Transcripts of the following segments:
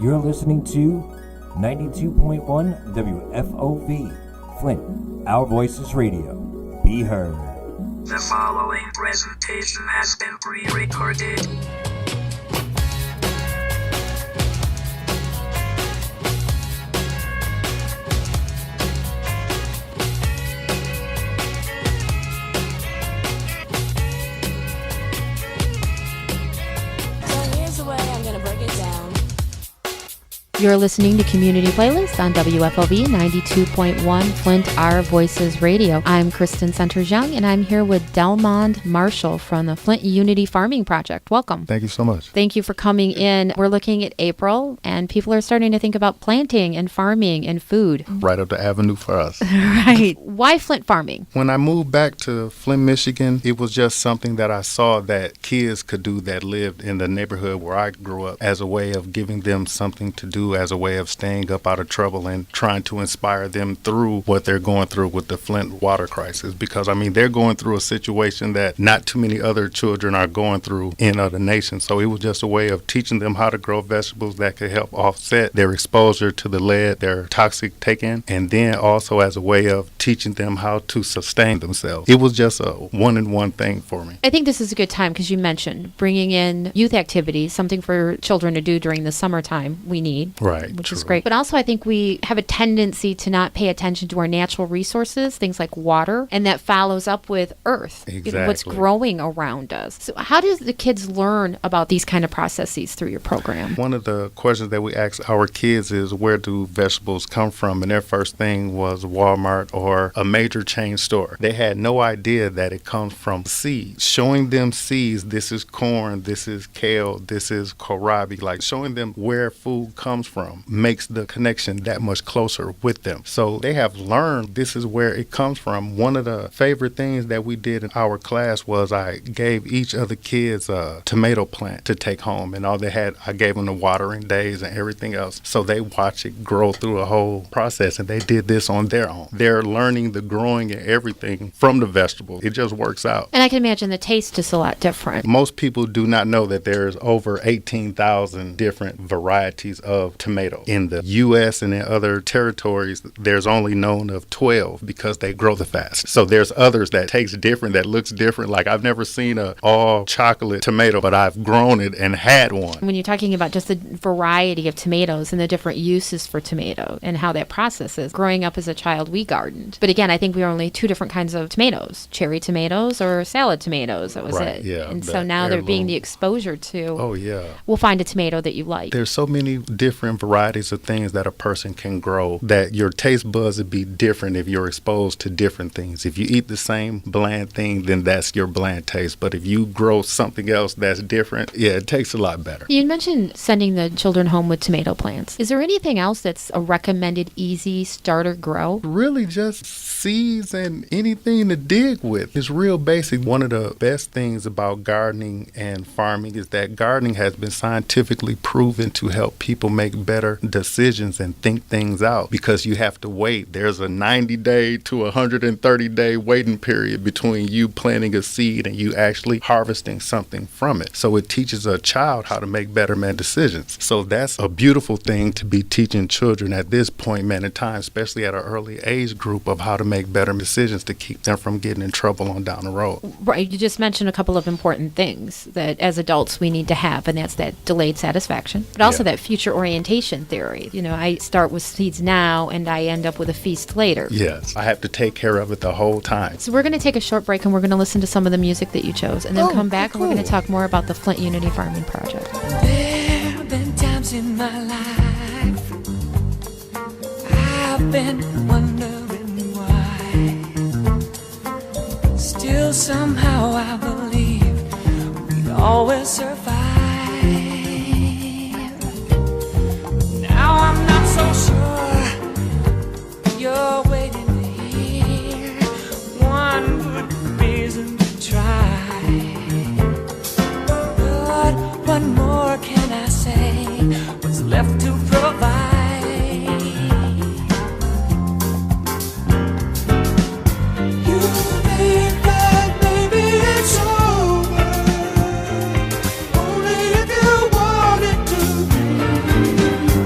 You're listening to 92.1 WFOV, Flint, Our Voices Radio. Be heard. The following presentation has been pre-recorded. You're listening to Community Playlist on WFOV 92.1 Flint, Our Voices Radio. I'm Kristen Centers-Young, and I'm here with Delmond Marshall from the Flint Unity Farming Project. Welcome. Thank you so much. Thank you for coming in. We're looking at April, and people are starting to think about planting and farming and food. Right up the avenue for us. Right. Why Flint farming? When I moved back to Flint, Michigan, it was just something that I saw that kids could do that lived in the neighborhood where I grew up as a way of giving them something to do, as a way of staying up out of trouble and trying to inspire them through what they're going through with the Flint water crisis. Because, I mean, they're going through a situation that not too many other children are going through in other nations. So it was just a way of teaching them how to grow vegetables that could help offset their exposure to the lead, their toxic take-in, and then also as a way of teaching them how to sustain themselves. It was just a one-in-one thing for me. I think this is a good time because you mentioned bringing in youth activities, something for children to do during the summertime we need. Right. Which is great. But also I think we have a tendency to not pay attention to our natural resources, things like water, and that follows up with earth, exactly. What's growing around us. So how do the kids learn about these kind of processes through your program? One of the questions that we ask our kids is, where do vegetables come from? And their first thing was Walmart or a major chain store. They had no idea that it comes from seeds. Showing them seeds, this is corn, this is kale, this is kohlrabi, like showing them where food comes from makes the connection that much closer with them. So they have learned this is where it comes from. One of the favorite things that we did in our class was I gave each of the kids a tomato plant to take home, and all they had, I gave them the watering days and everything else. So they watch it grow through a whole process, and they did this on their own. They're learning the growing and everything from the vegetables. It just works out. And I can imagine the taste is a lot different. Most people do not know that there's over 18,000 different varieties of tomato. In the U.S. and in other territories, there's only known of 12 because they grow the fastest. So there's others that tastes different, that looks different. Like I've never seen a all chocolate tomato, but I've grown it and had one. When you're talking about just the variety of tomatoes and the different uses for tomato and how that process is, growing up as a child, we gardened. But again, I think we were only two different kinds of tomatoes, cherry tomatoes or salad tomatoes. That was right, it. Yeah, and so now they're being the exposure to, oh yeah, we'll find a tomato that you like. There's so many different varieties of things that a person can grow that your taste buds would be different if you're exposed to different things. If you eat the same bland thing, then that's your bland taste. But if you grow something else that's different, yeah, it tastes a lot better. You mentioned sending the children home with tomato plants. Is there anything else that's a recommended easy starter grow? Really just seeds and anything to dig with. It's real basic. One of the best things about gardening and farming is that gardening has been scientifically proven to help people make better decisions and think things out, because you have to wait. There's a 90-day to 130-day waiting period between you planting a seed and you actually harvesting something from it. So it teaches a child how to make better decisions. So that's a beautiful thing to be teaching children at this point, man, in time, especially at an early age group, of how to make better decisions to keep them from getting in trouble on down the road. Right. You just mentioned a couple of important things that as adults we need to have, and that's that delayed satisfaction, but also that future orientation theory. You know, I start with seeds now and I end up with a feast later. Yes. I have to take care of it the whole time. So we're going to take a short break and we're going to listen to some of the music that you chose, and then come back and we're going to talk more about the Flint Unity Farming Project. There have been times in my life I've been wondering why. Still somehow I believe we'd always survive. Now I'm not so sure you're waiting to hear one good reason to try. But what more can I say? What's left to provide? You think that maybe it's over, only if you want it to be.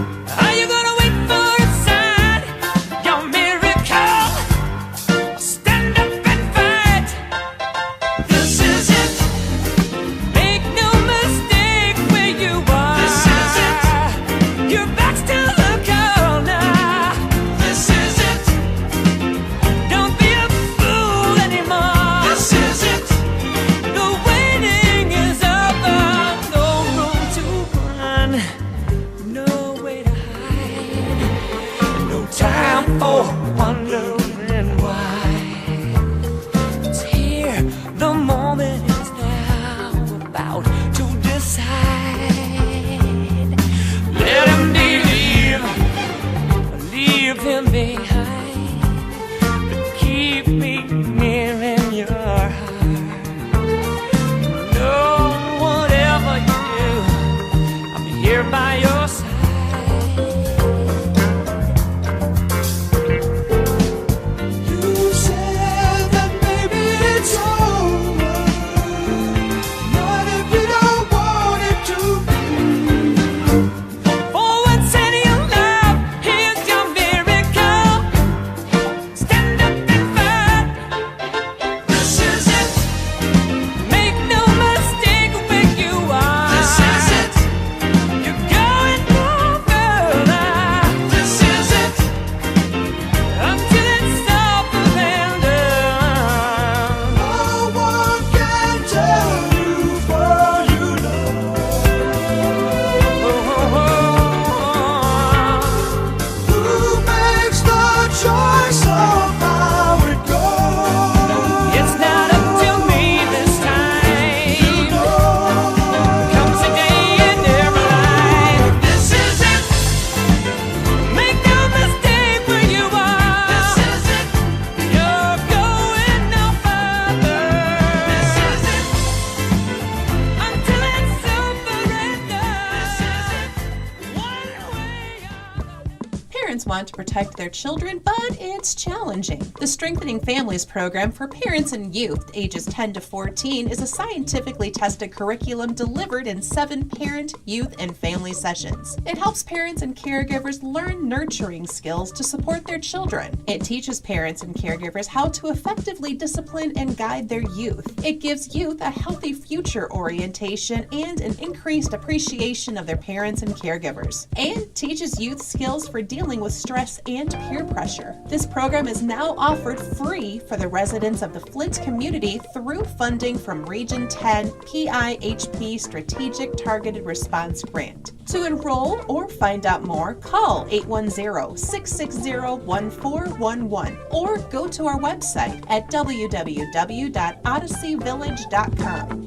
parents want to protect their children, but it's challenging. The Strengthening Families program for parents and youth ages 10 to 14 is a scientifically tested curriculum delivered in 7 parent, youth, and family sessions. It helps parents and caregivers learn nurturing skills to support their children. It teaches parents and caregivers how to effectively discipline and guide their youth. It gives youth a healthy future orientation and an increased appreciation of their parents and caregivers, and teaches youth skills for dealing with stress and peer pressure. This program is now offered free for the residents of the Flint community through funding from Region 10 PIHP Strategic Targeted Response Grant. To enroll or find out more, call 810-660-1411 or go to our website at www.odysseyvillage.com.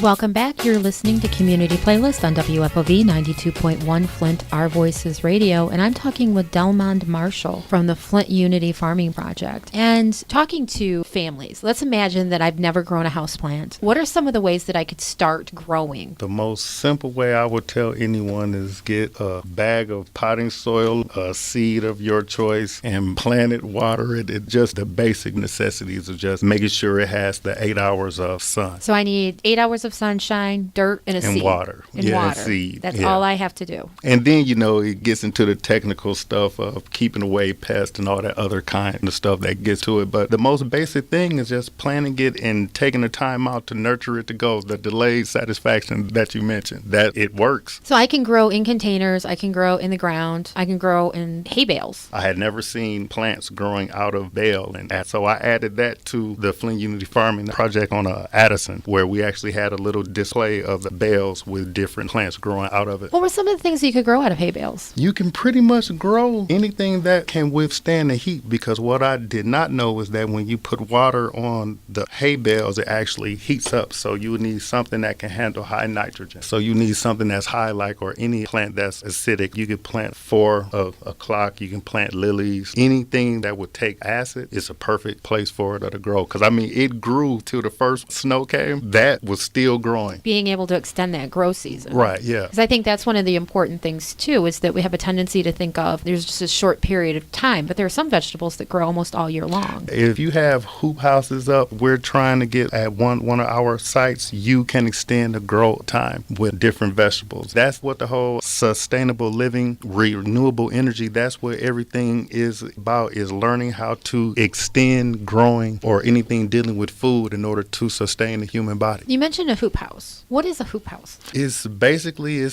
Welcome back. You're listening to Community Playlist on WFOV 92.1 Flint, Our Voices Radio, and I'm talking with Delmond Marshall from the Flint Unity Farming Project. And talking to families, let's imagine that I've never grown a houseplant. What are some of the ways that I could start growing? The most simple way I would tell anyone is get a bag of potting soil, a seed of your choice, and plant it, water it. It's just the basic necessities of just making sure it has the 8 hours of sun. So I need 8 hours of sunshine, dirt, and a seed. And water. And yeah, water. And seed. That's yeah. all I have to do. And then, it gets into the technical stuff of keeping away pests and all that other kind of stuff that gets to it. But the most basic thing is just planting it and taking the time out to nurture it to go. The delayed satisfaction that you mentioned, that it works. So I can grow in containers, I can grow in the ground, I can grow in hay bales. I had never seen plants growing out of bale. And so I added that to the Flint Unity Farming Project on Addison, where we actually had a little display of the bales with different plants growing out of it. What were some of the things that you could grow out of hay bales? You can pretty much grow anything that can withstand the heat, because what I did not know was that when you put water on the hay bales, it actually heats up. So you need something that can handle high nitrogen. So you need something that's high, like, or any plant that's acidic. You could plant 4 o'clock. You can plant lilies. Anything that would take acid is a perfect place for it to grow. Because, it grew till the first snow came. That was still growing. Being able to extend that grow season. Right, yeah. Because I think that's one of the important things, too, is that we have a tendency to think of there's just a short period of time, but there are some vegetables that grow almost all year long. If you have hoop houses up, we're trying to get at one of our sites, you can extend the grow time with different vegetables. That's what the whole sustainable living, renewable energy, that's what everything is about, is learning how to extend growing or anything dealing with food in order to sustain the human body. You mentioned a hoop house. What is a hoop house? It's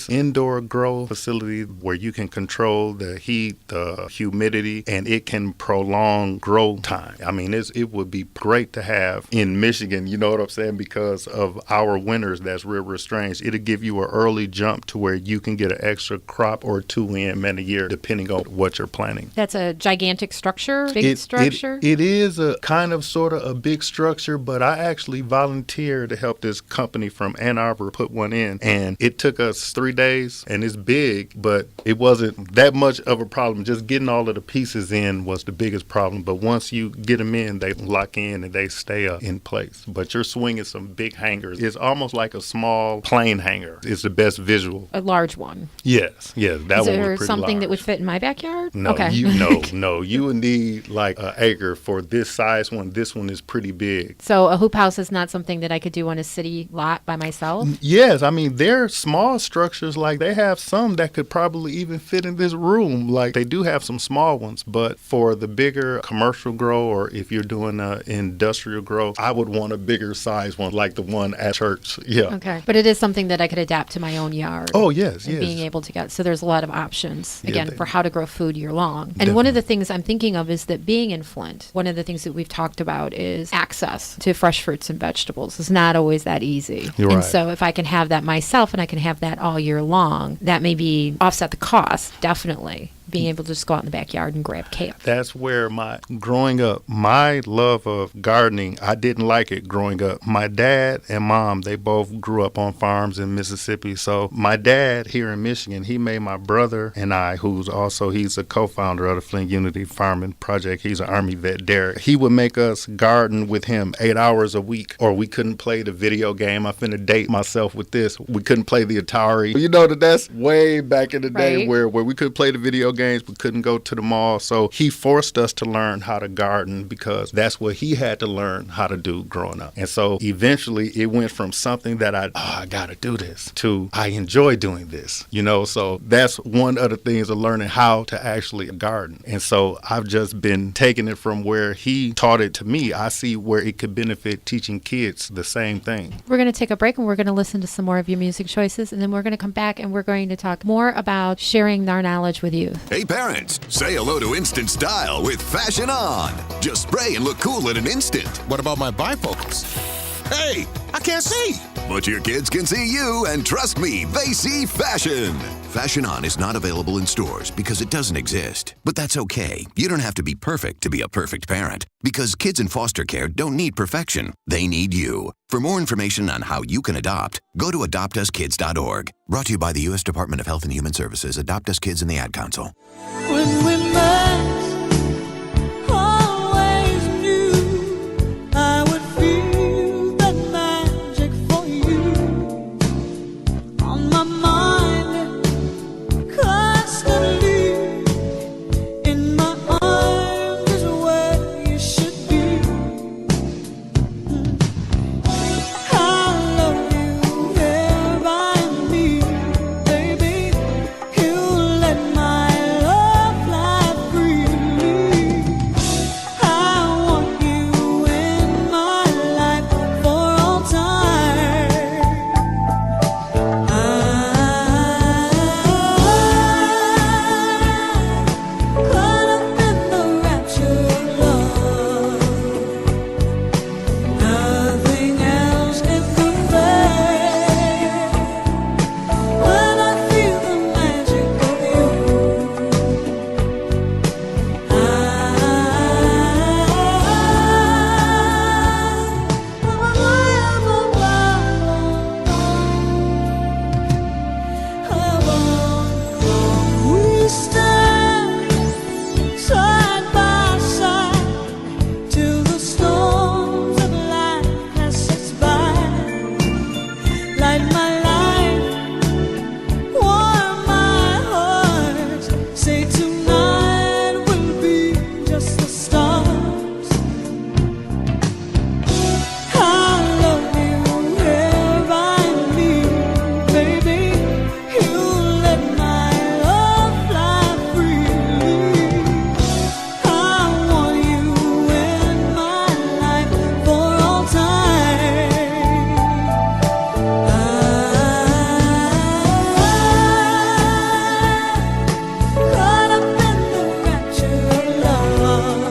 indoor grow facility where you can control the heat, the humidity, and it can prolong grow time. It would be great to have in Michigan, you know what I'm saying, because of our winters that's real strange. It'll give you an early jump to where you can get an extra crop or 2 in a year, depending on what you're planting. That's a gigantic structure, big structure? It is a kind of sort of a big structure, but I actually volunteered to help this company from Ann Arbor put one in, and it took us 3 days, and it's big, but it wasn't that much of a problem. Just getting all of the pieces in was the biggest problem, but once you get them in, they lock in and they stay in place. But you're swinging some big hangers. It's almost like a small plane hanger. It's the best visual. A large one? Yes, that one was pretty large. Is there something that would fit in my backyard? No, okay. No, you would need like an acre for this size one. This one is pretty big. So a hoop house is not something that I could do on a city lot by myself? Yes, they're small structures. Like, they have some that could probably even fit in this room. Like, they do have some small ones, but for the bigger commercial grow, or if you're doing an industrial grow, I would want a bigger size one, like the one at church. Yeah. Okay. But it is something that I could adapt to my own yard. Oh, yes. Being able to get, so there's a lot of options, again, Yeah, for how to grow food year long. And Definitely. one of the things I'm thinking of is that being in Flint, one of the things that we've talked about is access to fresh fruits and vegetables. It's not always that easy. You're and right. so if I can have that myself and I can have that all year long, that maybe offset the cost, definitely. being able to just go out in the backyard and grab kale. That's where growing up, my love of gardening, I didn't like it growing up. My dad and mom, they both grew up on farms in Mississippi. So my dad here in Michigan, he made my brother and I, he's a co-founder of the Flint Unity Farming Project. He's an Army vet, Derek. He would make us garden with him 8 hours a week, or we couldn't play the video game. I finna date myself with this. We couldn't play the Atari. You know that's way back in the day where we could play the video games, we couldn't go to the mall. So he forced us to learn how to garden because that's what he had to learn how to do growing up. And so eventually it went from something that I gotta do this to I enjoy doing this, so that's one of the things of learning how to actually garden. And so I've just been taking it from where he taught it to me. I see where it could benefit teaching kids the same thing. We're going to take a break and we're going to listen to some more of your music choices, and then we're going to come back and we're going to talk more about sharing our knowledge with you. Hey parents, say hello to Instant Style with Fashion On. Just spray and look cool in an instant. What about my bifocals? Hey, I can't see. But your kids can see you, and trust me, they see fashion. Fashion On is not available in stores because it doesn't exist. But that's okay. You don't have to be perfect to be a perfect parent, because kids in foster care don't need perfection. They need you. For more information on how you can adopt, go to adoptuskids.org. Brought to you by the U.S. Department of Health and Human Services, Adopt Us Kids, and the Ad Council. When we met, always knew I would feel that magic for you. On my mind, constantly, in my arms is where you should be. I love you here by me, baby. You let my love fly freely. I want you in my life for all time. Caught up in the rapture of love. Nothing else can compare. When I feel the magic of you, we stand side by side till the storms of life pass us by. Light my life, warm my heart. Say tonight will be just the stars. I love you here by me, baby. You let my love fly freely. I want you in my life for all time. Caught up in the rapture of love.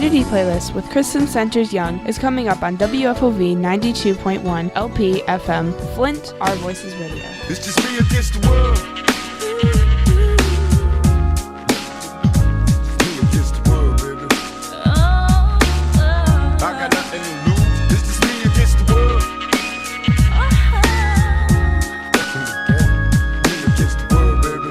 Community Playlist with Kristen Centers Young is coming up on WFOV 92.1 LP FM, Flint, Our Voices Radio. It's just me against the world. Me against the world, baby. I got nothing to lose. It's just me against the world. Me against the world, baby.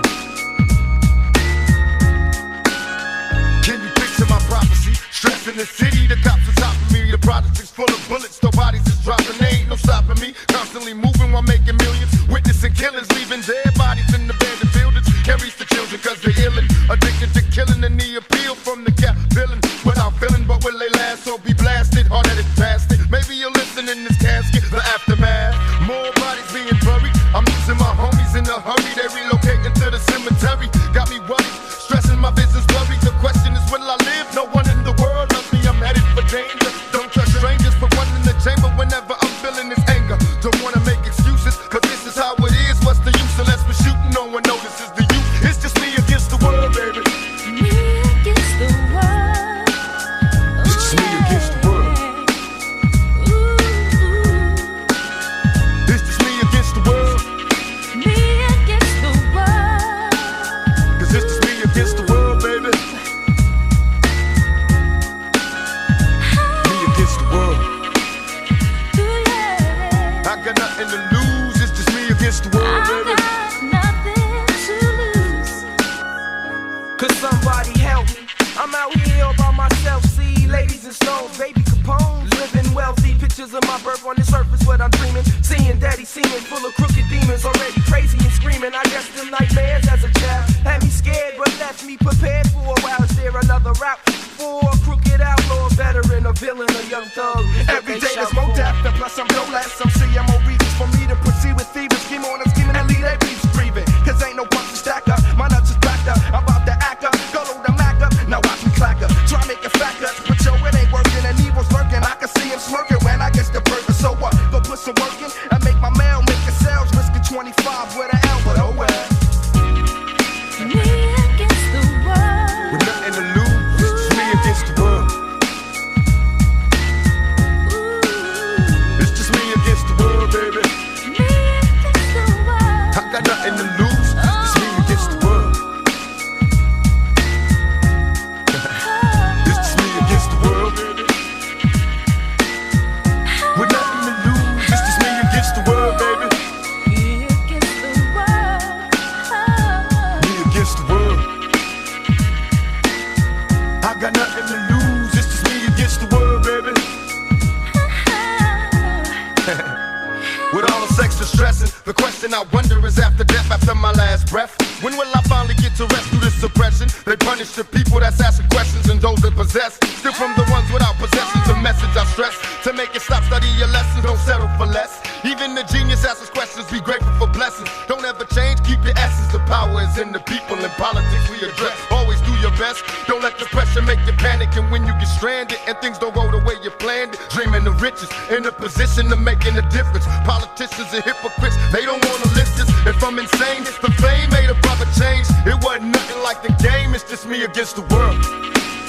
Can you picture my prophecy? Stress in the city, the cops are topping me. The project is full of bullets, no bodies is dropping. They ain't no stopping me. Constantly moving while making millions. Witnessing killings, leaving dead bodies in the abandoned buildings. Carries the children cause they're illin'. Addicted to killing and the appeal from the cap villain. Without feeling, but will they last? So be blasted, hard-headed bastard. Maybe you'll listen in this casket, the aftermath. More bodies being buried. I'm losing my homies in a hurry. They relocating to the cemetery. Got me worried, stressing my business blurry. The question is, will I live? No one in the world loves me. I'm headed for danger. Don't trust strangers for one in the chamber whenever I'm feeling this anger. Don't wanna make excuses, cause this is how it is. What's the use unless we're shooting? No one notices the youth. It's just me against the world, baby. Me against the world. It's just me against the world. It's just me against the world. Me against the world. Cause it's just me against the world, baby. Me against the world. I got nothing to lose. It's just me against the world, baby. Could somebody help me? I'm out here all by myself. See ladies and stones, baby Capone's, living wealthy. Pictures of my birth on the surface, what I'm dreaming. Seeing daddy seeming full of crooked demons, already crazy and screaming. I guess them nightmares as a child had me scared, but left me prepared for a while. Is there another route for a crooked outlaw, veteran, a villain, a young thug? Every day there's more death, and plus I'm no less. I'm seeing more reasons for me to proceed with thieves. Scheme on and scheming and leave their beefs breathing. Cause ain't no punch to stack up. My nuts is backed up. I'm about to act up. Go load the Mac up. Now watch me clack up. Try make it fat guts, but yo, it ain't working. And evil's lurking. I can see him smirking when I get the burger. So what? Go put some work in and make my mail, make a sales. Risking 25 with an L, but oh well. Me against the world. With nothing to lose, it's just me against the world. It's just me against the world, baby. Me against the world. I got nothing to lose, it's me against the world. It's just me against the world, baby. With nothing to lose, it's just me against the world, baby. Me against the world. Me against the world. I got nothing to lose, it's just me against the world, baby. With all the sex and stressing, the question I wonder is after death, after my last breath, when will I finally get to rest through this suppression? They punish the people that's asking questions and those that possess. Still from the ones without possessions, the message I stress. To make it stop, study your lessons, don't settle for less. Even the genius asks questions, be grateful for blessings. Don't ever change, keep your essence. The power is in the people, in politics we address. Always do your best, don't let the pressure make you panic. And when you get stranded and things don't go the way you planned it, dreaming of riches, in a position of making a difference. Politicians are hypocrites, they don't wanna listen. If I'm insane, the fame made a brother change. It wasn't nothing like the game, it's just me against the world.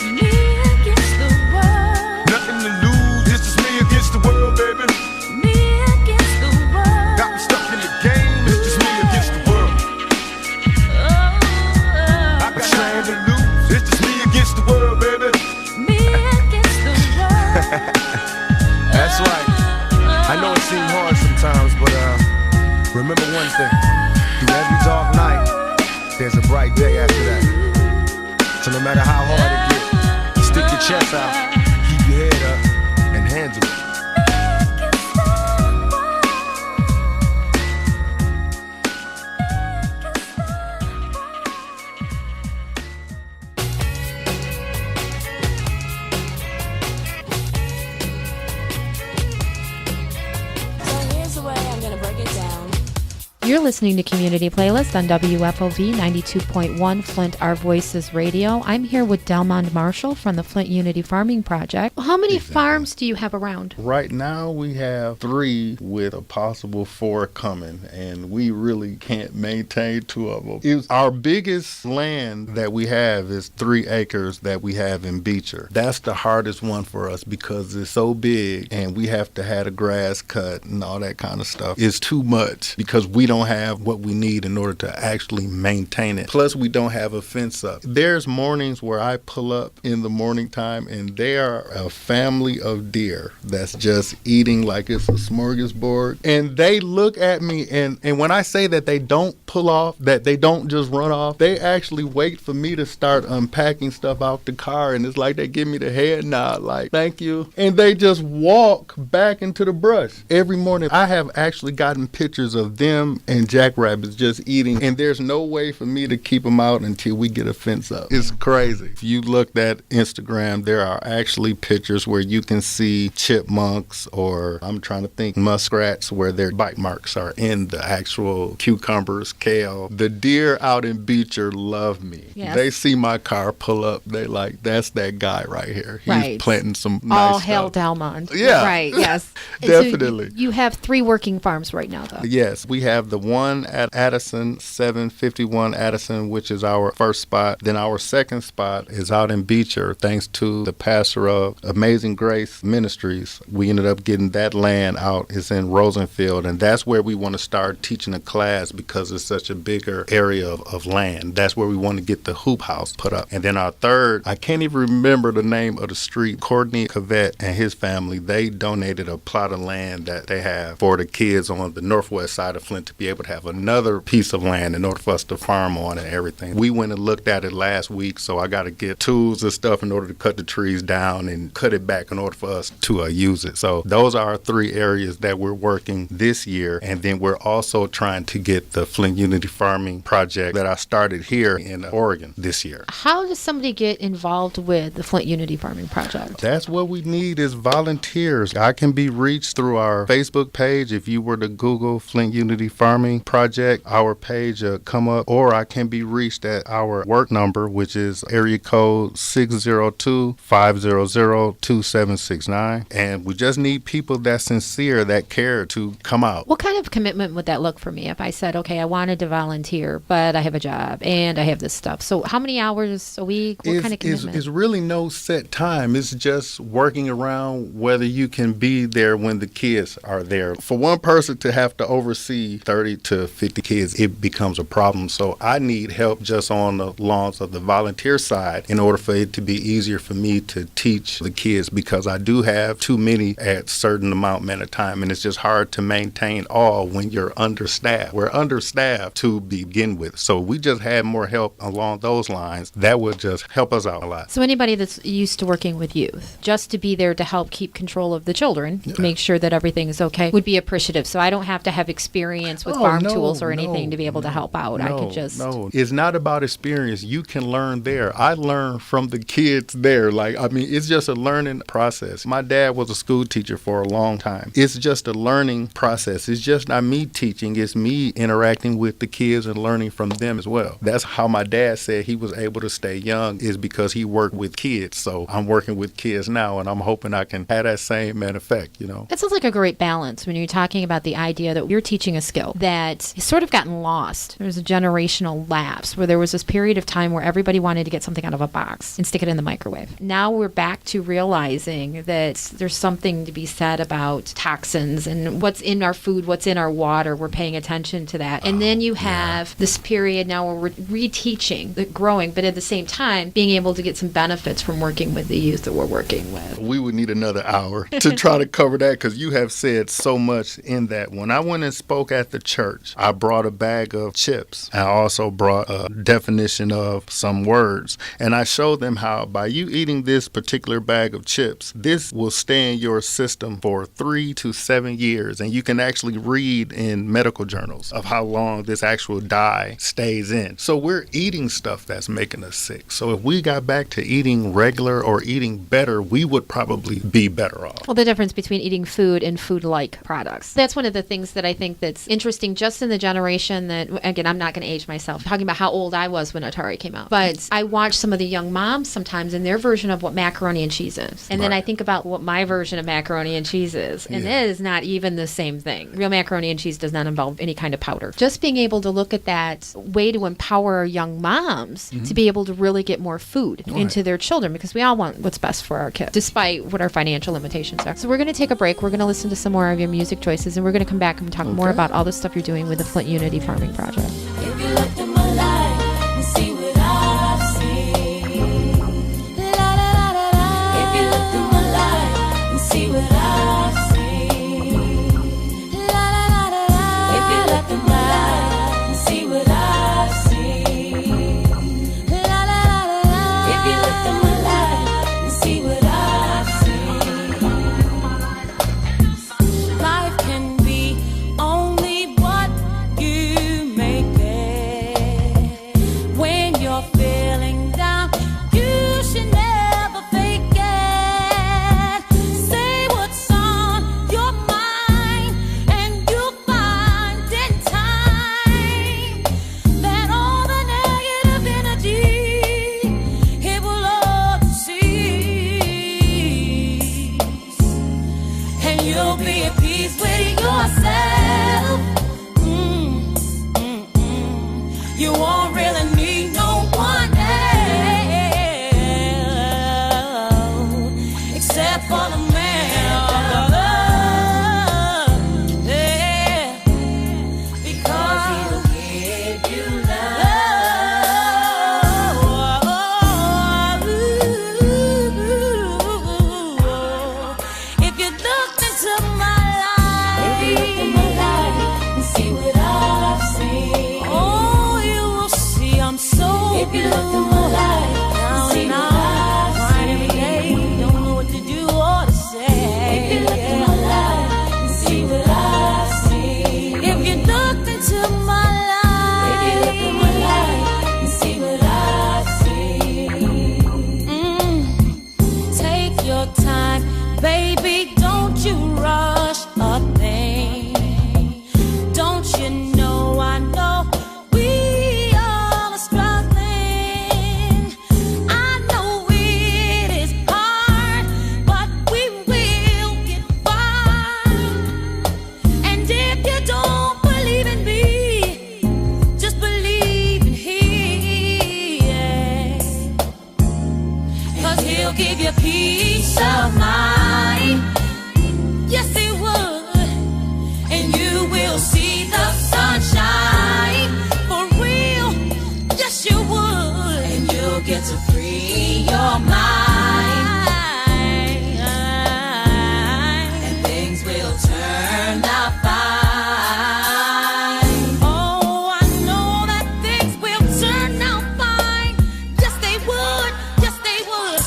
Me against the world. Nothing to lose, it's just me against the world, baby. Me against the world. Got me stuck in the game, it's just me against the world. I got nothing to lose, it's just me against the world, baby. Me against the world. That's right. I know it seems hard sometimes, but remember one thing. Through every dark night, there's a bright day after that. So no matter how hard it gets, stick your chest out, keep your head up, and handle it. You're listening to Community Playlist on WFOV 92.1 Flint, Our Voices Radio. I'm here with Delmond Marshall from the Flint Unity Farming Project. How many farms do you have around? Right now we have 3 with a possible 4 coming, and we really can't maintain 2 of them. Our biggest land that we have is 3 acres that we have in Beecher. That's the hardest one for us because it's so big and we have to have the grass cut and all that kind of stuff. It's too much because we don't have what we need in order to actually maintain it. Plus, we don't have a fence up. There's mornings where I pull up in the morning time and they are a family of deer that's just eating like it's a smorgasbord. And they look at me and when I say that they don't pull off, that they don't just run off, they actually wait for me to start unpacking stuff out the car, and it's like they give me the head nod like, thank you. And they just walk back into the brush. Every morning I have actually gotten pictures of them and jackrabbits just eating, and there's no way for me to keep them out until we get a fence up. It's crazy. If you looked at Instagram, there are actually pictures where you can see chipmunks, or I'm trying to think, muskrats, where their bite marks are in the actual cucumbers, kale. The deer out in Beecher love me. Yes. They see my car pull up, they like, that's that guy right here. He's planting some nice All stuff. Hail Delmond. Yeah. Right, yes. Definitely. So you have 3 working farms right now, though. Yes, we have the one at Addison, 751 Addison, which is our first spot. Then our second spot is out in Beecher, thanks to the pastor of Amazing Grace Ministries. We ended up getting that land out. It's in Rosenfield, and that's where we want to start teaching a class because it's such a bigger area of land. That's where we want to get the hoop house put up. And then our third, I can't even remember the name of the street, Courtney Cavett and his family, they donated a plot of land that they have for the kids on the northwest side of Flint to be able to have another piece of land in order for us to farm on and everything. We went and looked at it last week, so I got to get tools and stuff in order to cut the trees down and cut it back in order for us to use it. So those are our 3 areas that we're working this year, and then we're also trying to get the Flint Unity Farming Project that I started here in Oregon this year. How does somebody get involved with the Flint Unity Farming Project? That's what we need is volunteers. I can be reached through our Facebook page. If you were to Google Flint Unity Farming Project, our page come up, or I can be reached at our work number, which is area code 602-500-2769. And we just need people that's sincere, that care to come out. What kind of commitment would that look for me if I said, okay, I wanted to volunteer, but I have a job and I have this stuff? So how many hours a week? What kind of commitment? It's really no set time. It's just working around whether you can be there when the kids are there. For one person to have to oversee 30 to 50 kids, it becomes a problem. So I need help just on the lawns of the volunteer side in order for it to be easier for me to teach the kids, because I do have too many at certain amount of time, and it's just hard to maintain all when you're understaffed. We're understaffed to begin with. So we just had more help along those lines. That would just help us out a lot. So anybody that's used to working with youth, just to be there to help keep control of the children, make sure that everything is okay, would be appreciative. So I don't have to have experience with farm tools or anything to be able to help out. I could just... No, it's not about experience. You can learn there. I learned from the kids there. It's just a learning process. My dad was a school teacher for a long time. It's just a learning process. It's just not me teaching. It's me interacting with the kids and learning from them as well. That's how my dad said he was able to stay young, is because he worked with kids. So I'm working with kids now, and I'm hoping I can have that same effect, That sounds like a great balance when you're talking about the idea that you're teaching a skill that has sort of gotten lost. There's a generational lapse where there was this period of time where everybody wanted to get something out of a box and stick it in the microwave. Now we're back to realizing that there's something to be said about toxins and what's in our food, what's in our water. We're paying attention to that. And then you have this period now where we're reteaching the growing, but at the same time being able to get some benefits from working with the youth that we're working with. We would need another hour to try to cover that, because you have said so much in that. When I went and spoke at the church, I brought a bag of chips. I also brought a definition of some words, and I showed them how by you eating this particular bag of chips, this will stay in your system for 3 to 7 years, and you can actually read in medical journals of how long of this actual dye stays in. So we're eating stuff that's making us sick. So if we got back to eating regular or eating better, we would probably be better off. Well, the difference between eating food and food-like products. That's one of the things that I think that's interesting just in the generation that, again, I'm not going to age myself, talking about how old I was when Atari came out. But I watch some of the young moms sometimes in their version of what macaroni and cheese is. And then I think about what my version of macaroni and cheese is. And it is not even the same thing. Real macaroni and cheese does not involve any kind of powder. Just being able to look at that way to empower young moms to be able to really get more food into their children, because we all want what's best for our kids, despite what our financial limitations are. So we're going to take a break. We're going to listen to some more of your music choices, and we're going to come back and talk more about all the stuff you're doing with the Flint Unity Farming Project. If you looked at my life and see what I've seen, la la la la la. If you looked at my life and see what I've seen, la la la la la. If you looked at my life and see what I've seen, la la la la la. If you looked at my life and see what I've seen, life can be only what you make it. When you're feeling down, you should never fake it. Say what's on your mind, and you'll find in time that all the negative energy, it will all cease, and you'll be at peace with yourself. You won't really need no one else except for the man of love, yeah, because he'll give you love. If you looked into my life, if you looked in my life and see what I've seen, oh, you will see I'm so if you looked in my life and see what I've seen, every day, don't know what to do or to say. If you looked in my life and see what I've seen, if you looked into my life, if you looked in my life and see what I've seen, take your time, baby, don't you rush a thing. Don't you know I know we all are struggling. I know it is hard, but we will get far. And if you don't believe in me, just believe in Him, 'cause He'll give you peace of mind. Yes, He would, and you will see the sunshine for real. Yes, you would, and you'll get to free your mind, and things will turn out fine. Oh, I know that things will turn out fine. Yes, they would. Yes, they would.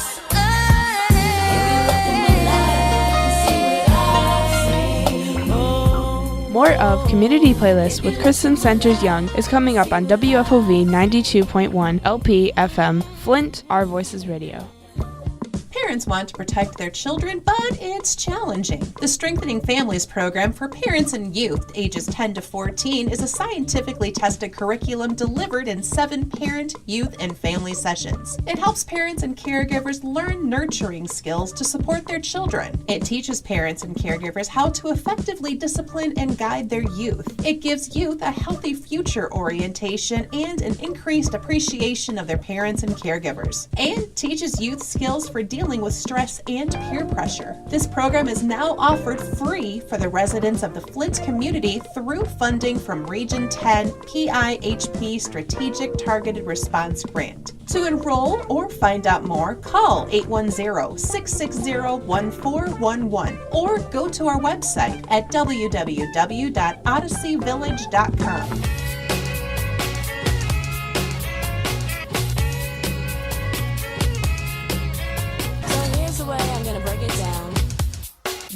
More of Community Playlist with Kristen Centers Young is coming up on WFOV 92.1 LP FM, Flint, Our Voices Radio. Parents want to protect their children, but it's challenging. The Strengthening Families program for parents and youth ages 10 to 14 is a scientifically tested curriculum delivered in 7 parent, youth, and family sessions. It helps parents and caregivers learn nurturing skills to support their children. It teaches parents and caregivers how to effectively discipline and guide their youth. It gives youth a healthy future orientation and an increased appreciation of their parents and caregivers, and teaches youth skills for dealing with stress and peer pressure. This program is now offered free for the residents of the Flint community through funding from Region 10 PIHP Strategic Targeted Response Grant. To enroll or find out more, call 810-660-1411 or go to our website at www.odysseyvillage.com.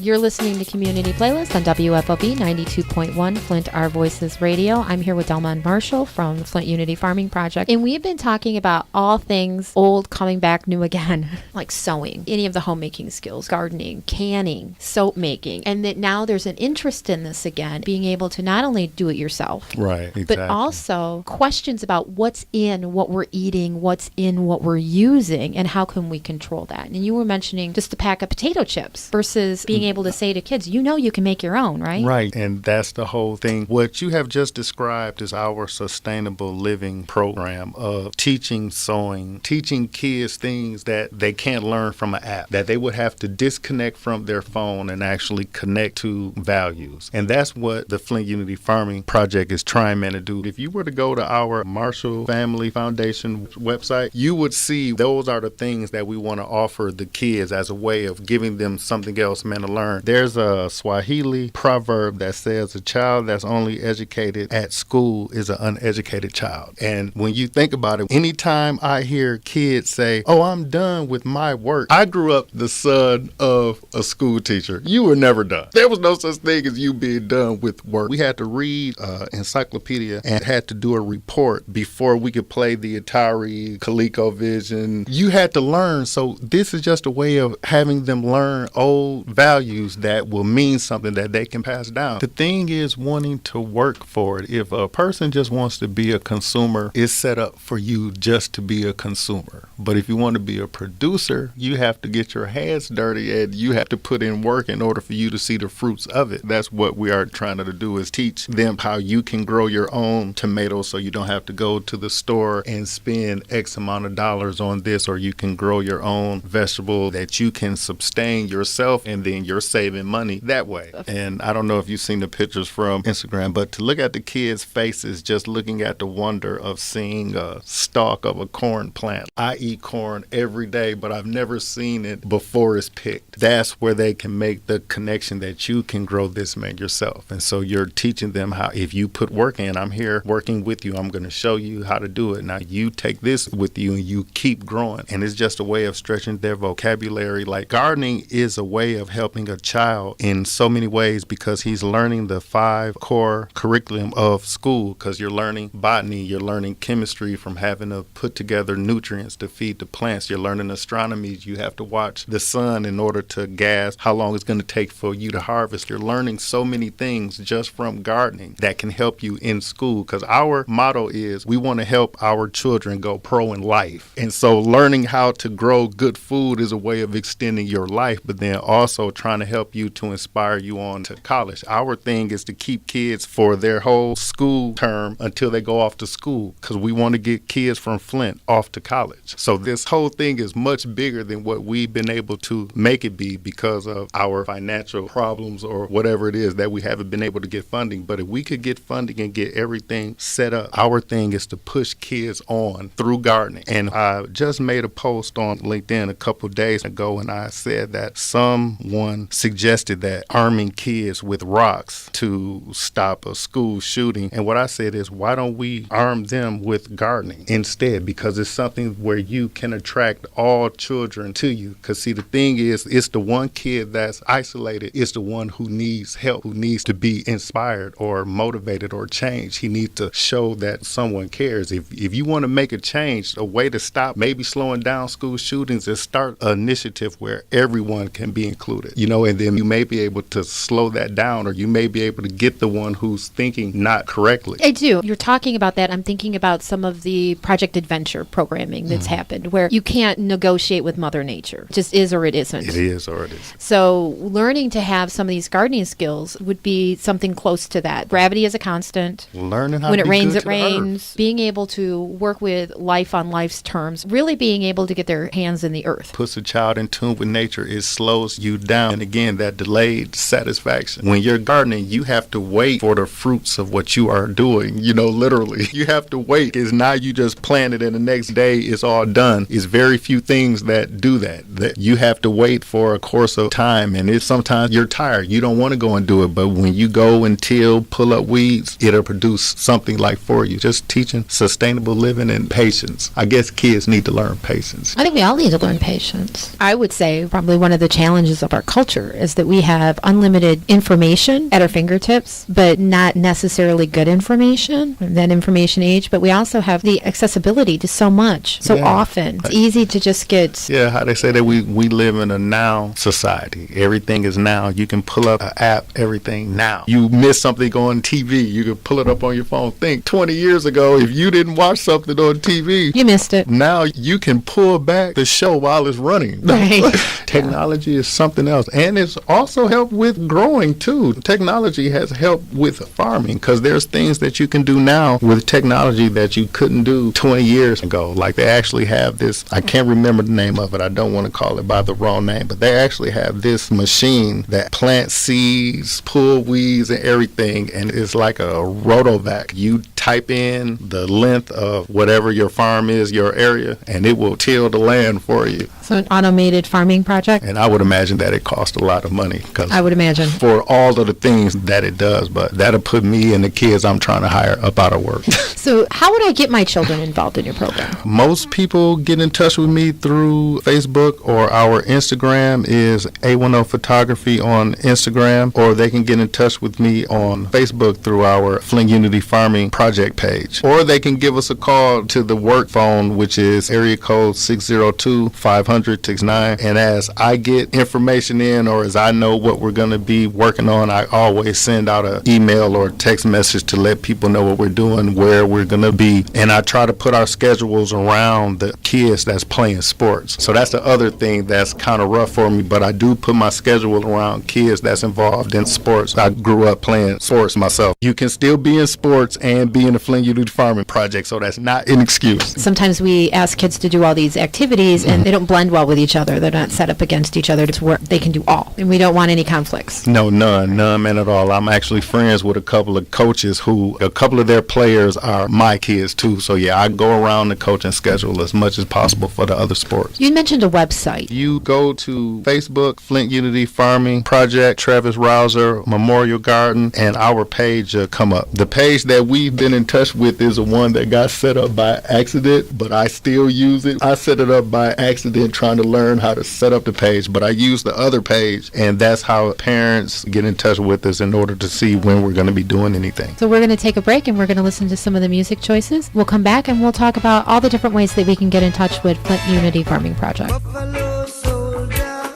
You're listening to Community Playlist on WFOB 92.1 Flint Our Voices Radio. I'm here with Delmond Marshall from the Flint Unity Farming Project, and we've been talking about all things old coming back new again, like sewing, any of the homemaking skills, gardening, canning, soap making, and that now there's an interest in this again, being able to not only do it yourself, right, exactly, but also questions about what's in what we're eating, what's in what we're using, and how can we control that. And you were mentioning just a pack of potato chips versus being able to say to kids, you can make your own, right? Right, and that's the whole thing. What you have just described is our sustainable living program of teaching sewing, teaching kids things that they can't learn from an app, that they would have to disconnect from their phone and actually connect to values. And that's what the Flint Unity Farming Project is trying to do. If you were to go to our Marshall Family Foundation website, you would see those are the things that we want to offer the kids as a way of giving them something else, man, to learn. There's a Swahili proverb that says a child that's only educated at school is an uneducated child. And when you think about it, anytime I hear kids say, "Oh, I'm done with my work." I grew up the son of a school teacher. You were never done. There was no such thing as you being done with work. We had to read encyclopedia and had to do a report before we could play the Atari, ColecoVision. You had to learn. So this is just a way of having them learn old values that will mean something that they can pass down. The thing is wanting to work for it. If a person just wants to be a consumer, it's set up for you just to be a consumer. But if you want to be a producer, you have to get your hands dirty and you have to put in work in order for you to see the fruits of it. That's what we are trying to do, is teach them how you can grow your own tomatoes so you don't have to go to the store and spend X amount of dollars on this, or you can grow your own vegetable that you can sustain yourself, and then you're saving money that way. And I don't know if you've seen the pictures from Instagram, but to look at the kids' faces just looking at the wonder of seeing a stalk of a corn plant. I eat corn every day, but I've never seen it before it's picked. That's where they can make the connection that you can grow this man yourself. And so you're teaching them how, if you put work in, I'm here working with you. I'm going to show you how to do it. Now you take this with you and you keep growing. And it's just a way of stretching their vocabulary. Like gardening is a way of helping a child in so many ways, because he's learning the 5 core curriculum of school, because you're learning botany, you're learning chemistry from having to put together nutrients to feed the plants. You're learning astronomy. You have to watch the sun in order to gas how long it's going to take for you to harvest. You're learning so many things just from gardening that can help you in school, because our motto is we want to help our children go pro in life. And so learning how to grow good food is a way of extending your life, but then also trying to help you to inspire you on to college. Our thing is to keep kids for their whole school term until they go off to school, because we want to get kids from Flint off to college. So this whole thing is much bigger than what we've been able to make it be because of our financial problems or whatever it is that we haven't been able to get funding. But if we could get funding and get everything set up, our thing is to push kids on through gardening. And I just made a post on LinkedIn a couple of days ago, and I said that someone suggested that arming kids with rocks to stop a school shooting. And what I said is, why don't we arm them with gardening instead? Because it's something where you can attract all children to you. Because see, the thing is, it's the one kid that's isolated. It's the one who needs help, who needs to be inspired or motivated or changed. He needs to show that someone cares. If you want to make a change, a way to stop maybe slowing down school shootings is start an initiative where everyone can be included, and then you may be able to slow that down, or you may be able to get the one who's thinking not correctly. I do. You're talking about that. I'm thinking about some of the Project Adventure programming that's happened, where you can't negotiate with Mother Nature. It just is or it isn't. It is or it isn't. So learning to have some of these gardening skills would be something close to that. Gravity is a constant. Learning how when to it be rains, good it to the rains. earth. Being able to work with life on life's terms, really being able to get their hands in the earth. Puts a child in tune with nature. It slows you down. And again, that delayed satisfaction. When you're gardening, you have to wait for the fruits of what you are doing, literally. You have to wait. It's not you just plant it and the next day it's all done. It's very few things that do that you have to wait for a course of time. And it's sometimes you're tired. You don't want to go and do it. But when you go and till, pull up weeds, it'll produce something like for you. Just teaching sustainable living and patience. I guess kids need to learn patience. I think we all need to learn patience. I would say probably one of the challenges of our culture culture is that we have unlimited information at our fingertips, but not necessarily good information, that information age, but we also have the accessibility to so much, so often. It's easy to just get... Yeah, how they say that we live in a now society. Everything is now. You can pull up an app, everything now. You miss something on TV, you can pull it up on your phone. Think 20 years ago, if you didn't watch something on TV, you missed it. Now you can pull back the show while it's running. Right. Technology is something else. And it's also helped with growing too. Technology has helped with farming because there's things that you can do now with technology that you couldn't do 20 years ago. Like they actually have this, I can't remember the name of it. I don't want to call it by the wrong name, but they actually have this machine that plants seeds, pull weeds and everything. And it's like a rotovac. You type in the length of whatever your farm is, your area, and it will till the land for you. So an automated farming project? And I would imagine that it costs a lot of money. I would imagine. For all of the things that it does, but that'll put me and the kids I'm trying to hire up out of work. So how would I get my children involved in your program? Most people get in touch with me through Facebook, or our Instagram is A10 Photography on Instagram, or they can get in touch with me on Facebook through our Flint Unity Farming project page. Or they can give us a call to the work phone, which is area code 602-500-69. And as I get information in, or as I know what we're going to be working on, I always send out an email or text message to let people know what we're doing, where we're going to be. And I try to put our schedules around the kids that's playing sports. So that's the other thing that's kind of rough for me, but I do put my schedule around kids that's involved in sports. I grew up playing sports myself. You can still be in sports and be in the Flint Unity Farming Project, so that's not an excuse. Sometimes we ask kids to do all these activities and they don't blend well with each other. They're not set up against each other to where they can do all. And we don't want any conflicts. No, none man at all. I'm actually friends with a couple of coaches who, a couple of their players are my kids too. So yeah, I go around the coaching schedule as much as possible for the other sports. You mentioned a website. You go to Facebook, Flint Unity Farming Project, Travis Rouser Memorial Garden, and our page come up. The page that we've been in touch with is the one that got set up by accident, but I still use it. I set it up by accident trying to learn how to set up the page, but I use the other page, and that's how parents get in touch with us in order to see when we're going to be doing anything. So we're going to take a break and we're going to listen to some of the music choices. We'll come back and we'll talk about all the different ways that we can get in touch with Flint Unity Farming Project. Buffalo soldier,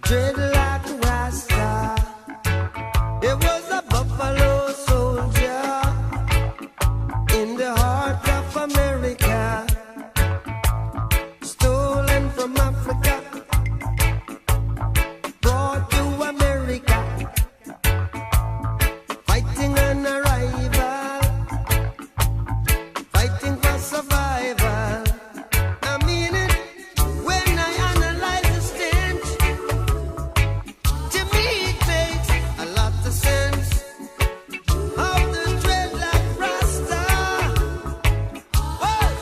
dread like a Rasta. It was a buffalo soldier in the heart of America, stolen from Africa, brought to America, fighting an arrival, fighting for survival. I mean it when I analyze the stench. To me it makes a lot of sense. How the dreadlock Rasta was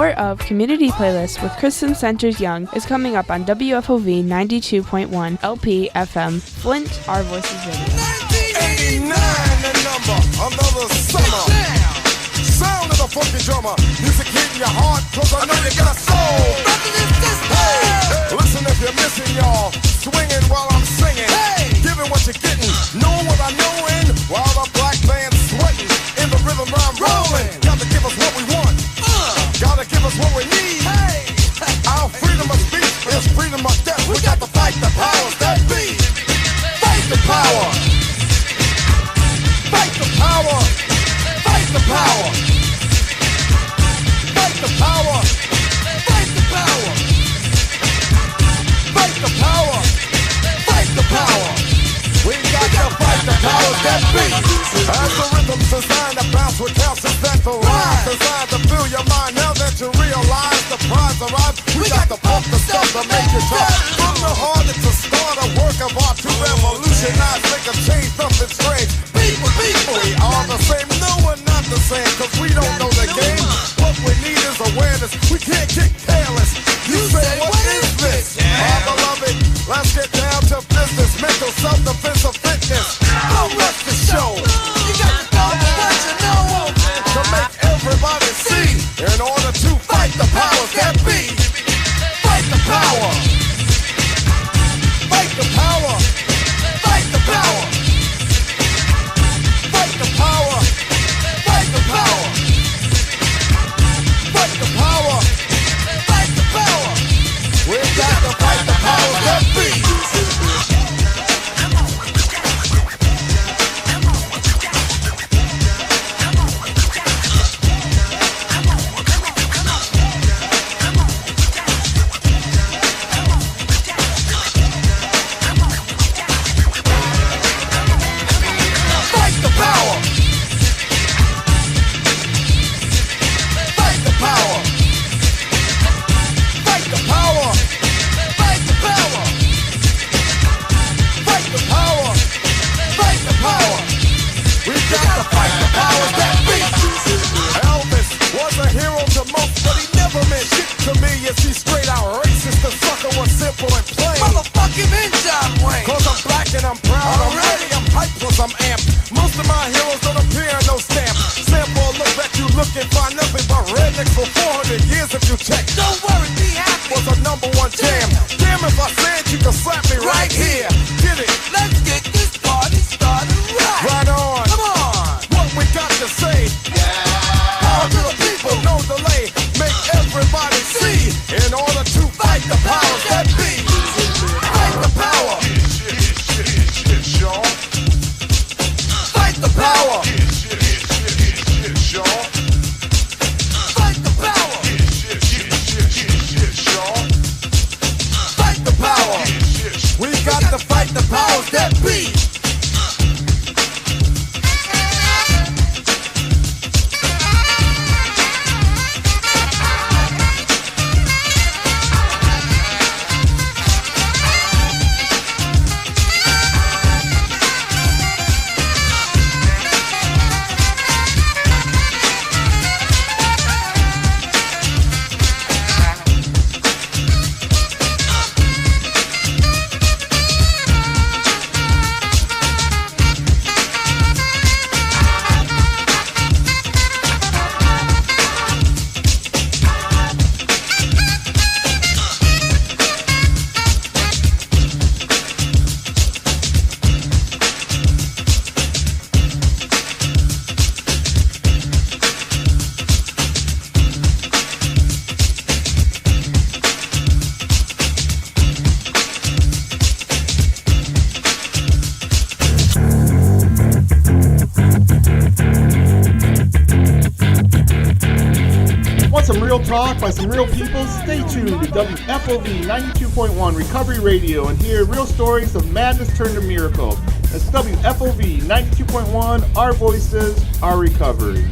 More of Community Playlist with Kristen Centers Young is coming up on WFOV 92.1 LP FM, Flint, Our Voices Radio. 89 the number, another summer. Sound of the funky drummer. Music hitting your heart, cause I know you got a soul. Hey, listen if you're missing, y'all. Swinging while I'm singing. Hey, giving what you're getting. Know what I knowin'. While the black band's sweating. In the rhythm I'm rolling. Gotta give us what we want. Gotta give us what we need. Hey, our freedom of speech is freedom of death. We got to fight the powers that be. Fight the power. Fight the power. Fight the power. Fight the power. Fight the power. Fight the power. Fight the power. We got to fight the powers that be. As the rhythm's designed to bounce with calcium that the rhyme designed to fill your mind. Now that you realize the prize arrives, we got to pump the stuff to make it tough. From the heart it's to start a work of art to revolutionize, make a change, something strange. People, we are the same. No, we're not the same, cause we don't know the game. What we need is awareness. We can't get careless. You say, what is this? Our beloved, let's get down to business. Mental self-defense of fitness. Don't rush the show. You got to go to what you know to make everybody see. In order to fight the powers that be. Fight the power. Fight the power. Fight the power. Fight the power. Fight the power. Fight the power. Fight the power. We got to fight the powers that be. Talk by some real people. Stay tuned to WFOV 92.1 Recovery Radio and hear real stories of madness turned to miracle. That's WFOV 92.1, Our Voices, Our Recovery.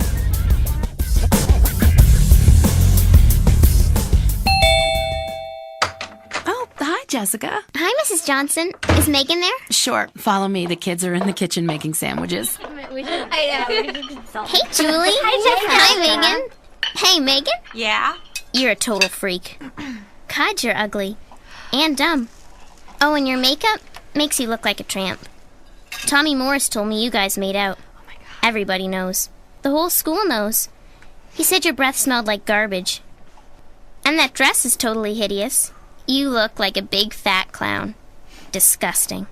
Oh, hi, Jessica. Hi, Mrs. Johnson. Is Megan there? Sure. Follow me. The kids are in the kitchen making sandwiches. Hey, Julie. Hi, Jessica. Hi, Megan. Hey, Megan? Yeah? You're a total freak. God, you're ugly. And dumb. Oh, and your makeup makes you look like a tramp. Tommy Morris told me you guys made out. Everybody knows. The whole school knows. He said your breath smelled like garbage. And that dress is totally hideous. You look like a big fat clown. Disgusting.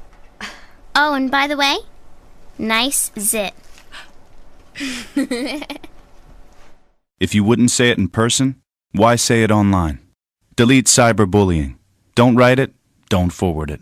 Oh, and by the way, nice zit. If you wouldn't say it in person, why say it online? Delete cyberbullying. Don't write it, don't forward it.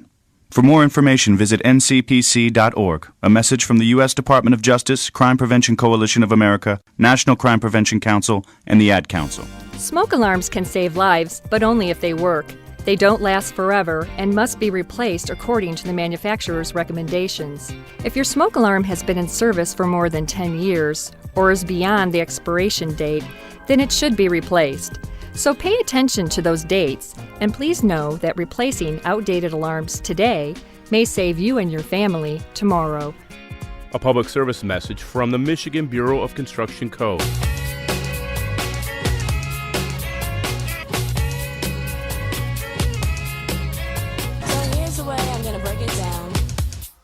For more information, visit ncpc.org. A message from the U.S. Department of Justice, Crime Prevention Coalition of America, National Crime Prevention Council, and the Ad Council. Smoke alarms can save lives, but only if they work. They don't last forever and must be replaced according to the manufacturer's recommendations. If your smoke alarm has been in service for more than 10 years or is beyond the expiration date, then it should be replaced. So pay attention to those dates, and please know that replacing outdated alarms today may save you and your family tomorrow. A public service message from the Michigan Bureau of Construction Code.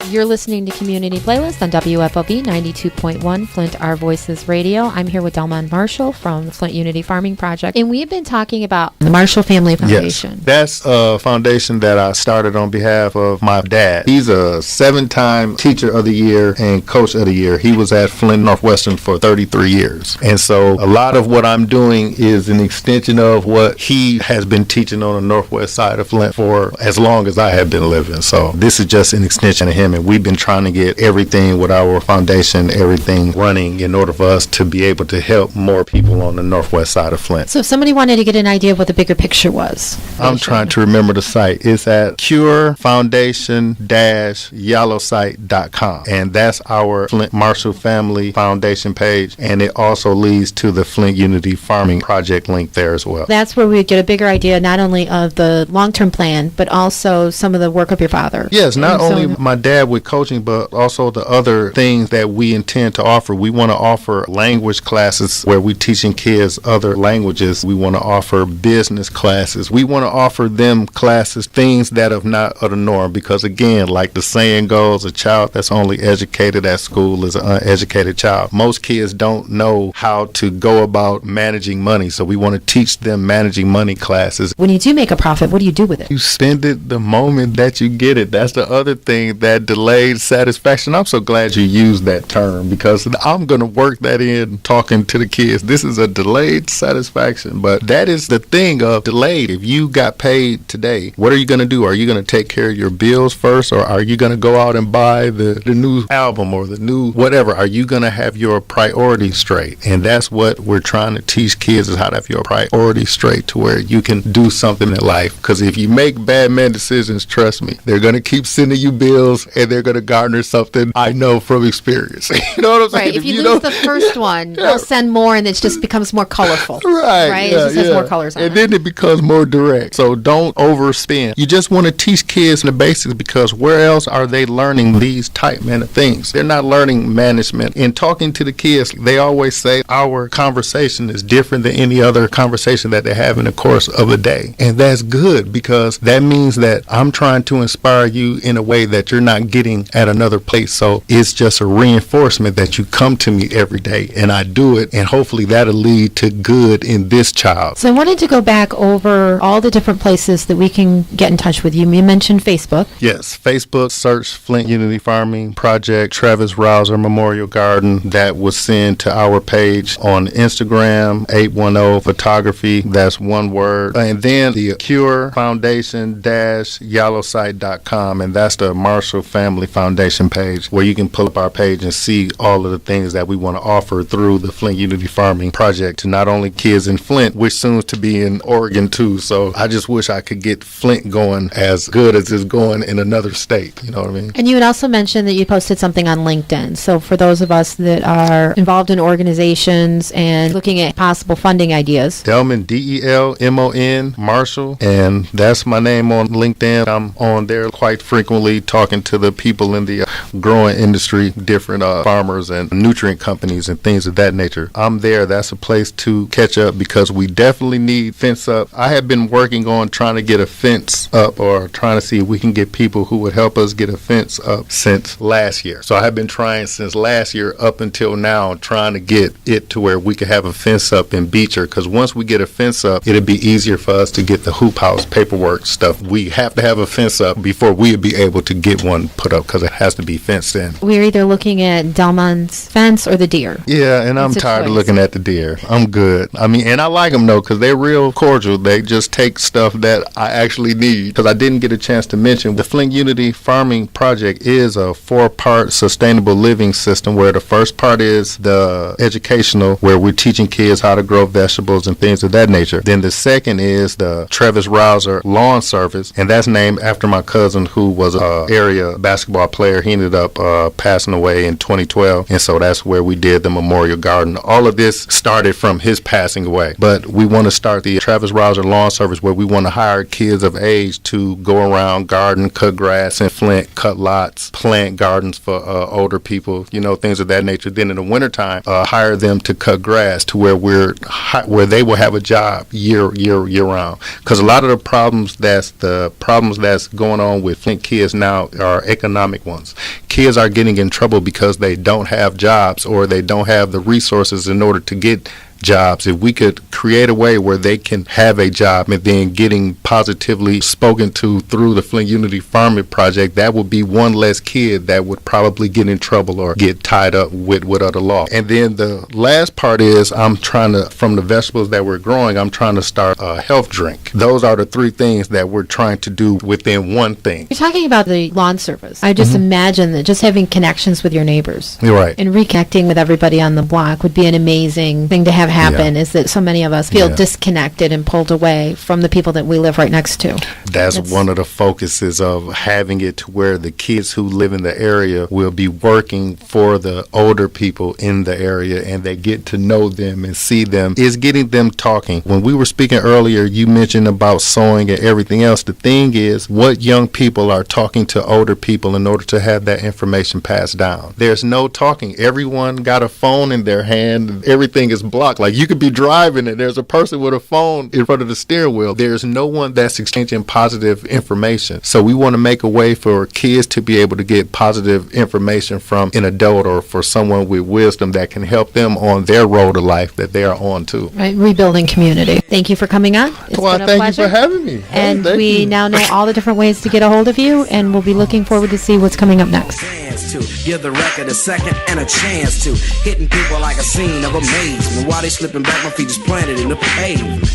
You're listening to Community Playlist on WFOV 92.1 Flint Our Voices Radio. I'm here with Delmond Marshall from the Flint Unity Farming Project, and we've been talking about the Marshall Family Foundation. Yes, that's a foundation that I started on behalf of my dad. He's a 7-time Teacher of the Year and Coach of the Year. He was at Flint Northwestern for 33 years. And so a lot of what I'm doing is an extension of what he has been teaching on the northwest side of Flint for as long as I have been living. So this is just an extension of him. And we've been trying to get everything with our foundation, everything running in order for us to be able to help more people on the northwest side of Flint. So if somebody wanted to get an idea of what the bigger picture was. I'm trying to remember the site. It's at curefoundation-yellowsite.com. And that's our Flint Marshall Family Foundation page. And it also leads to the Flint Unity Farming Project link there as well. That's where we would get a bigger idea not only of the long-term plan, but also some of the work of your father. Yes, not only my dad with coaching, but also the other things that we intend to offer. We want to offer language classes where we're teaching kids other languages. We want to offer business classes. We want to offer them classes, things that are not of the norm, because again, like the saying goes, a child that's only educated at school is an uneducated child. Most kids don't know how to go about managing money, so we want to teach them managing money classes. When you do make a profit, what do you do with it? You spend it the moment that you get it. That's the other thing, that delayed satisfaction. I'm so glad you used that term, because I'm going to work that in talking to the kids. This is a delayed satisfaction, but that is the thing of delayed. If you got paid today, what are you going to do? Are you going to take care of your bills first, or are you going to go out and buy the new album or the new whatever? Are you going to have your priorities straight? And that's what we're trying to teach kids, is how to have your priorities straight to where you can do something in life. Because if you make bad man decisions, trust me, they're going to keep sending you bills, and they're going to garner something. I know from experience. You know what I'm saying? Right. If you lose the first one, they'll send more, and it just becomes more colorful. Right. Right. It just has more colors on it. And then it becomes more direct. So don't overspend. You just want to teach kids the basics, because where else are they learning these type of things? They're not learning management. In talking to the kids, they always say our conversation is different than any other conversation that they have in the course of a day. And that's good, because that means that I'm trying to inspire you in a way that you're not getting at another place. So it's just a reinforcement that you come to me every day, and I do it, and hopefully that'll lead to good in this child. So I wanted to go back over all the different places that we can get in touch with you. You mentioned Facebook. Yes, Facebook, search Flint Unity Farming Project, Travis Rouser Memorial Garden. That will send to our page on Instagram, 810 Photography. That's one word. And then the Cure Foundation-Yellowsite.com, and that's the Marshall Family Foundation page, where you can pull up our page and see all of the things that we want to offer through the Flint Unity Farming Project to not only kids in Flint, which soon to be in Oregon too. So I just wish I could get Flint going as good as it's going in another state. You know what I mean? And you had also mentioned that you posted something on LinkedIn. So for those of us that are involved in organizations and looking at possible funding ideas. Delmond, Delmon, Marshall, and that's my name on LinkedIn. I'm on there quite frequently talking to the people in the growing industry, different farmers and nutrient companies and things of that nature. I'm there. That's a place to catch up because we definitely need fence up. I have been working on trying to get a fence up or trying to see if we can get people who would help us get a fence up since last year. So I have been trying since last year up until now, trying to get it to where we could have a fence up in Beecher, because once we get a fence up, it'll be easier for us to get the hoop house paperwork stuff. We have to have a fence up before we'll be able to get one put up because it has to be fenced in. We're either looking at Delmond's fence or the deer. Yeah, and I'm tired of looking at the deer. I'm good. I mean, and I like them though because they're real cordial. They just take stuff that I actually need. Because I didn't get a chance to mention, the Flint Unity Farming Project is a 4-part sustainable living system where the first part is the educational, where we're teaching kids how to grow vegetables and things of that nature. Then the second is the Travis Rouser Lawn Service, and that's named after my cousin who was an area basketball player. He ended up passing away in 2012, and so that's where we did the memorial garden. All of this started from his passing away, but we want to start the Travis Rouser Lawn Service where we want to hire kids of age to go around, garden, cut grass in Flint, cut lots, plant gardens for older people, things of that nature. Then in the wintertime, hire them to cut grass to where they will have a job year round. Because a lot of the problems that's going on with Flint kids now are economic ones. Kids are getting in trouble because they don't have jobs or they don't have the resources in order to get jobs. If we could create a way where they can have a job and then getting positively spoken to through the Flint Unity Farming Project, that would be one less kid that would probably get in trouble or get tied up with other law. And then the last part is from the vegetables that we're growing, I'm trying to start a health drink. Those are the 3 things that we're trying to do within one thing. You're talking about the lawn service. I just imagine that just having connections with your neighbors. You're right. And reconnecting with everybody on the block would be an amazing thing to have happen. Is that so many of us feel disconnected and pulled away from the people that we live right next to. That's one of the focuses of having it to where the kids who live in the area will be working for the older people in the area, and they get to know them and see them, is getting them talking. When we were speaking earlier, you mentioned about sewing and everything else. The thing is, what young people are talking to older people in order to have that information passed down. There's no talking. Everyone got a phone in their hand. Everything is blocked. Like, you could be driving and there's a person with a phone in front of the steering wheel. There's no one that's exchanging positive information. So we want to make a way for kids to be able to get positive information from an adult or for someone with wisdom that can help them on their road to life that they are on too. Right, rebuilding community. Thank you for coming on. It's been a thank pleasure. you for having me. And we now know all the different ways to get a hold of you, and we'll be looking forward to see what's coming up next. To give the record a second and a chance to hitting people like a scene of amazement. While they slipping back, my feet is planted in the pavement.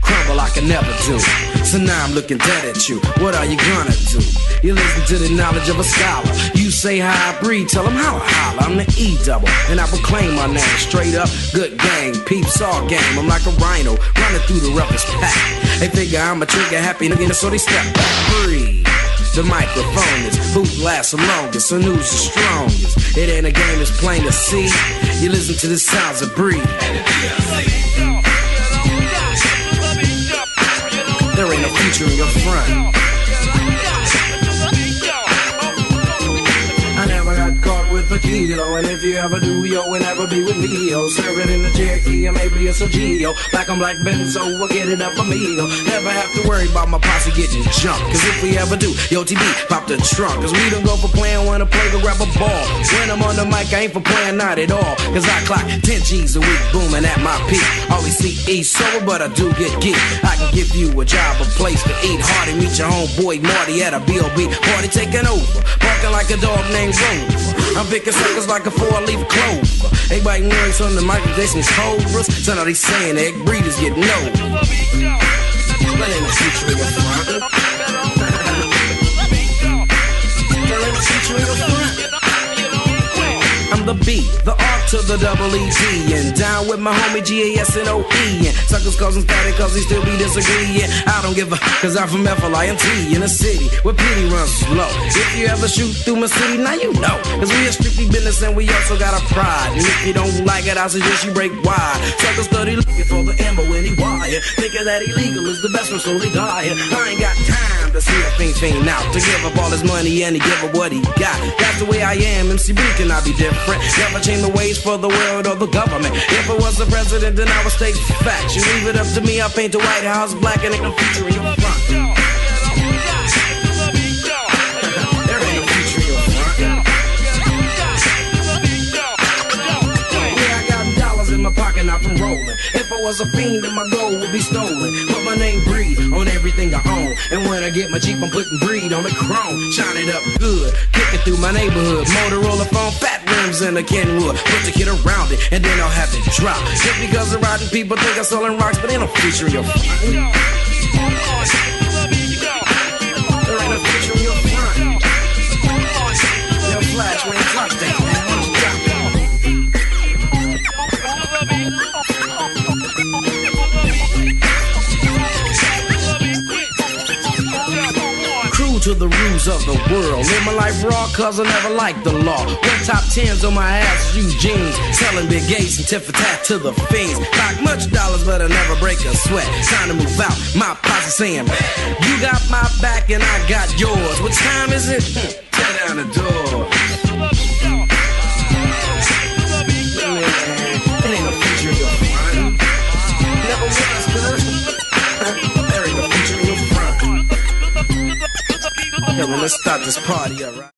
Crumble I can never do. So now I'm looking dead at you. What are you gonna do? You listen to the knowledge of a scholar. You say how I breathe, tell them how I holler. I'm the E-double, and I proclaim my name straight up. Good gang, peeps all game. I'm like a rhino running through the roughest pack. They figure I'm a trigger happy nigga, so they step back. Breathe. The microphone is who lasts the longest, and who's the strongest. It ain't a game, it's plain to see. You listen to the sounds of breathe. There ain't no future in your front. I never got caught with a kilo, and if you ever do, yo, and ever be with me, yo. Serve it in the Cherokee, or maybe it's a Geo. Black on black Benzo, we'll get it up amigo. Never have to worry about my posse getting jumped, cause if we ever do, yo, TB, pop the trunk. Cause we don't go for playing, wanna play to grab a ball. When I'm on the mic, I ain't for playing, not at all. Cause I clock 10 G's a week, booming at my peak. Always see E sober, but I do get geek. I can give you a job, a place to eat. Hardy, meet your homeboy Marty at a B.O.B. party taking over. Barking like a dog named Rover. I'm picking suckers like a 4-leaf clover. Everybody worries on the Michael Jackson's cobras. So now they saying egg breeders get no. But ain't no future in your front. There ain't no future in your front. I'm the B, the R to the double E-T, and down with my homie G-A-S-N-O-E, and suckers causing static cause they still be disagreeing. I don't give a, cause I'm from F-L-I-N-T, in a city where pity runs low, If you ever shoot through my city, now you know. Cause we are strictly business and we also got a pride. And if you don't like it, I suggest you break wide. Suckers study looking for the ammo anywhere. Thinking that illegal is the best one, slowly dying. I ain't got time to see a fiend out. To give up all his money and to give up what he got. That's the way I am, MC B cannot be different. Never change the ways for the world or the government. If I was the president, then I would state facts. You leave it up to me, I'll paint the White House black and it can feature in your front. There ain't no feature in your front. Yeah, I got dollars in my pocket, not from rolling. If I was a fiend, then my gold would be stolen. Put my name Breed on everything I own. And when I get my Jeep, I'm putting Breed on the chrome. Shine it up good, kicking through my neighborhood. Motorola phone, fat rims and a Kenwood. Put the kid around it, and then I'll have it drop. Just because the rotten people think I'm selling rocks, but they don't feature in your front. There ain't no feature in your front. Your flash when you drop that. To the rules of the world. Live my life raw cause I never liked the law. One top 10s on my ass, use jeans. Selling big gates and tit for tat to the fiends. Like much dollars but I never break a sweat. Time to move out, my posse saying, you got my back and I got yours. What time is it? Tear down the door. It ain't no feature in your front. Never was, girl. There ain't no feature in your front. Yeah, well, let's start this party, alright?